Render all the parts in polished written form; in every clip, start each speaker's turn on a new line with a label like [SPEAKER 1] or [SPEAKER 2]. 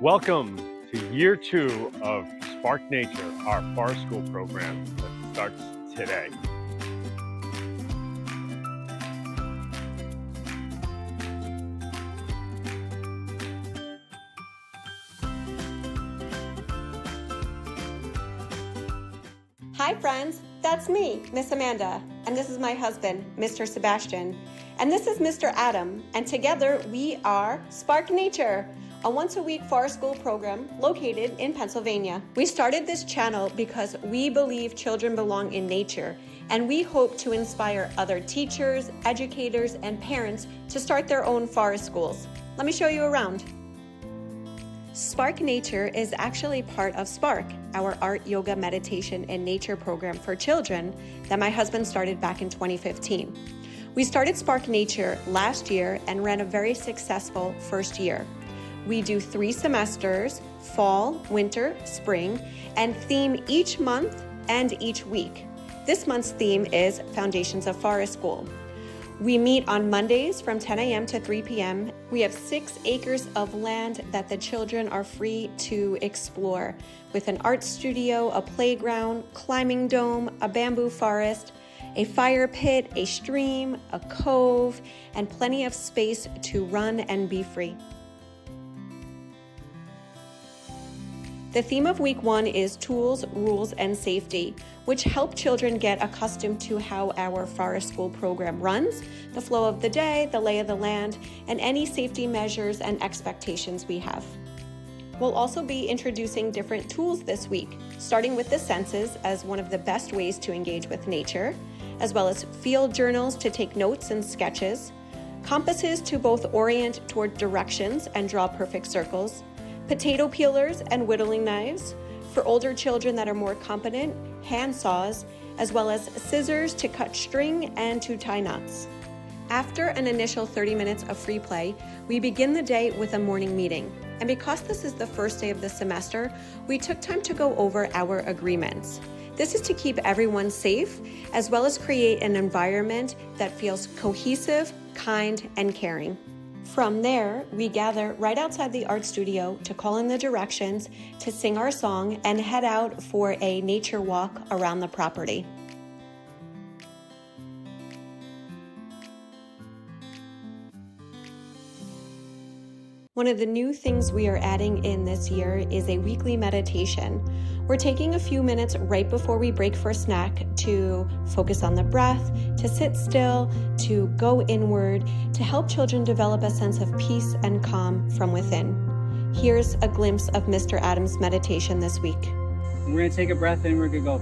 [SPEAKER 1] Welcome to year 2 of Spark Nature, our forest school program that starts today.
[SPEAKER 2] Hi friends, that's me, Miss Amanda, and this is my husband, Mr. Sebastian, and this is Mr. Adam, and together we are Spark Nature, a once-a-week forest school program located in Pennsylvania. We started this channel because we believe children belong in nature, and we hope to inspire other teachers, educators, and parents to start their own forest schools. Let me show you around. Spark Nature is actually part of Spark, our art, yoga, meditation, and nature program for children that my husband started back in 2015. We started Spark Nature last year and ran a very successful first year. We do 3 semesters, fall, winter, spring, and theme each month and each week. This month's theme is Foundations of Forest School. We meet on Mondays from 10 a.m. to 3 p.m. We have 6 acres of land that the children are free to explore with an art studio, a playground, climbing dome, a bamboo forest, a fire pit, a stream, a cove, and plenty of space to run and be free. The theme of week 1 is tools, rules, and safety, which help children get accustomed to how our forest school program runs, the flow of the day, the lay of the land, and any safety measures and expectations we have. We'll also be introducing different tools this week, starting with the senses as one of the best ways to engage with nature, as well as field journals to take notes and sketches, compasses to both orient toward directions and draw perfect circles, potato peelers and whittling knives, for older children that are more competent, hand saws, as well as scissors to cut string and to tie knots. After an initial 30 minutes of free play, we begin the day with a morning meeting. And because this is the first day of the semester, we took time to go over our agreements. This is to keep everyone safe, as well as create an environment that feels cohesive, kind, and caring. From there, we gather right outside the art studio to call in the directions, to sing our song, and head out for a nature walk around the property. One of the new things we are adding in this year is a weekly meditation. We're taking a few minutes right before we break for a snack to focus on the breath, to sit still, to go inward, to help children develop a sense of peace and calm from within. Here's a glimpse of Mr. Adams' meditation this week.
[SPEAKER 3] We're going to take a breath in, we're going to go.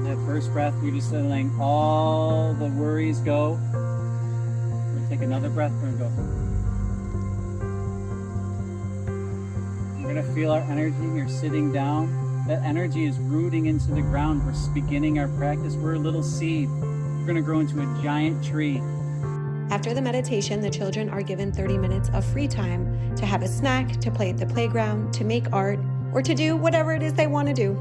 [SPEAKER 3] That first breath, we're just letting all the worries go. We're going to take another breath, we're going to go. We're going to feel our energy. You're sitting down. That energy is rooting into the ground. We're beginning our practice. We're a little seed. We're going to grow into a giant tree.
[SPEAKER 2] After the meditation, the children are given 30 minutes of free time to have a snack, to play at the playground, to make art, or to do whatever it is they want to do.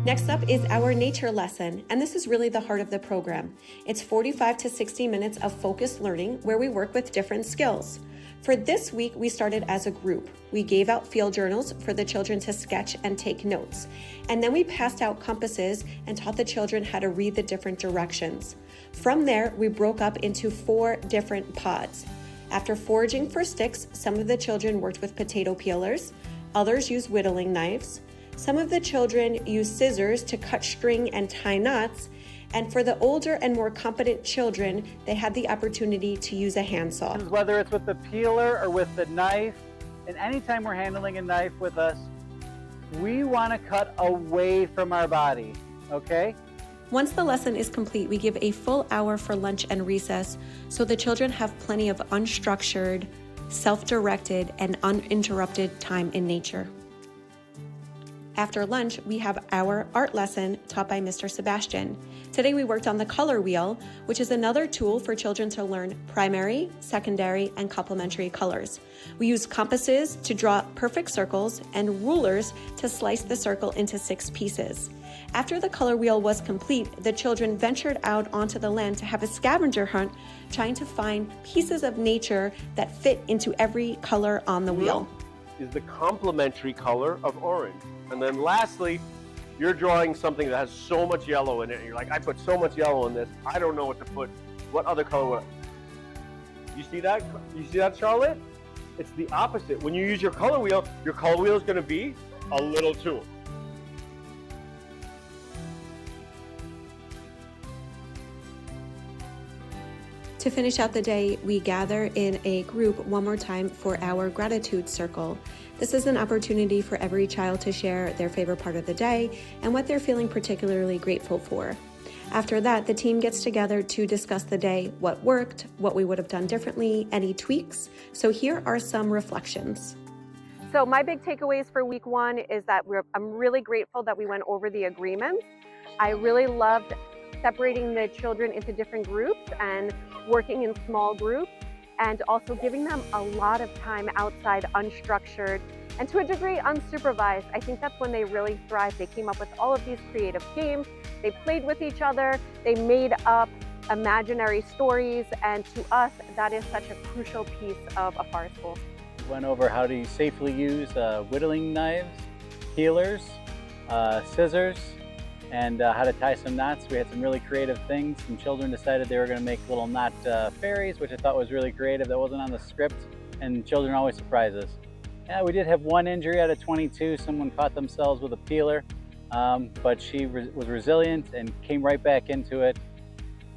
[SPEAKER 2] Next up is our nature lesson, and this is really the heart of the program. It's 45 to 60 minutes of focused learning where we work with different skills. For this week, we started as a group. We gave out field journals for the children to sketch and take notes. And then we passed out compasses and taught the children how to read the different directions. From there, we broke up into 4 different pods. After foraging for sticks, some of the children worked with potato peelers, others used whittling knives. Some of the children used scissors to cut string and tie knots, and for the older and more competent children, they had the opportunity to use a handsaw.
[SPEAKER 3] Whether it's with the peeler or with the knife, and anytime we're handling a knife with us, we want to cut away from our body, okay?
[SPEAKER 2] Once the lesson is complete, we give a full hour for lunch and recess, so the children have plenty of unstructured, self-directed, and uninterrupted time in nature. After lunch, we have our art lesson taught by Mr. Sebastian. Today we worked on the color wheel, which is another tool for children to learn primary, secondary, and complementary colors. We use compasses to draw perfect circles and rulers to slice the circle into 6 pieces. After the color wheel was complete, the children ventured out onto the land to have a scavenger hunt, trying to find pieces of nature that fit into every color on the wheel.
[SPEAKER 1] Is the complementary color of orange. And then lastly, you're drawing something that has so much yellow in it. And you're like, I put so much yellow in this. I don't know what to put. What other color would you see that? You see that, Charlotte? It's the opposite. When you use your color wheel is going to be a little tool.
[SPEAKER 2] To finish out the day, we gather in a group one more time for our gratitude circle. This is an opportunity for every child to share their favorite part of the day and what they're feeling particularly grateful for. After that, the team gets together to discuss the day, what worked, what we would have done differently, any tweaks. So here are some reflections. So my big takeaways for week 1 is that I'm really grateful that we went over the agreements. I really loved separating the children into different groups and working in small groups, and also giving them a lot of time outside, unstructured, and to a degree unsupervised. I think that's when they really thrive. They came up with all of these creative games, they played with each other, they made up imaginary stories, and to us, that is such a crucial piece of a forest school.
[SPEAKER 3] We went over how to safely use whittling knives, peelers, scissors, and how to tie some knots. We had some really creative things. Some children decided they were going to make little knot fairies, which I thought was really creative. That wasn't on the script, and children always surprise us. Yeah, we did have one injury out of 22. Someone caught themselves with a peeler, but she was resilient and came right back into it.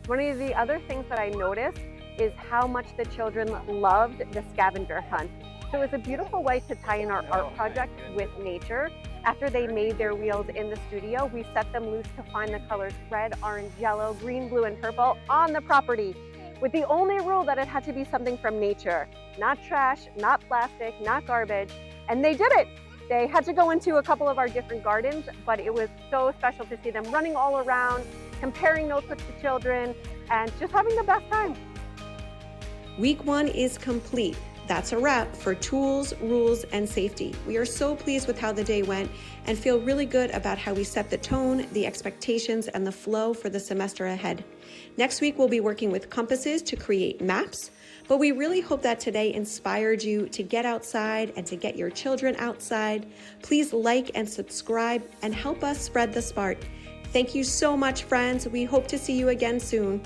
[SPEAKER 2] One of the other things that I noticed is how much the children loved the scavenger hunt. So it was a beautiful way to tie in our art project with nature. After they made their wheels in the studio, we set them loose to find the colors red, orange, yellow, green, blue, and purple on the property, with the only rule that it had to be something from nature. Not trash, not plastic, not garbage. And they did it. They had to go into a couple of our different gardens, but it was so special to see them running all around, comparing notes with the children, and just having the best time. Week 1 is complete. That's a wrap for tools, rules, and safety. We are so pleased with how the day went and feel really good about how we set the tone, the expectations, and the flow for the semester ahead. Next week, we'll be working with compasses to create maps, but we really hope that today inspired you to get outside and to get your children outside. Please like and subscribe and help us spread the spark. Thank you so much, friends. We hope to see you again soon.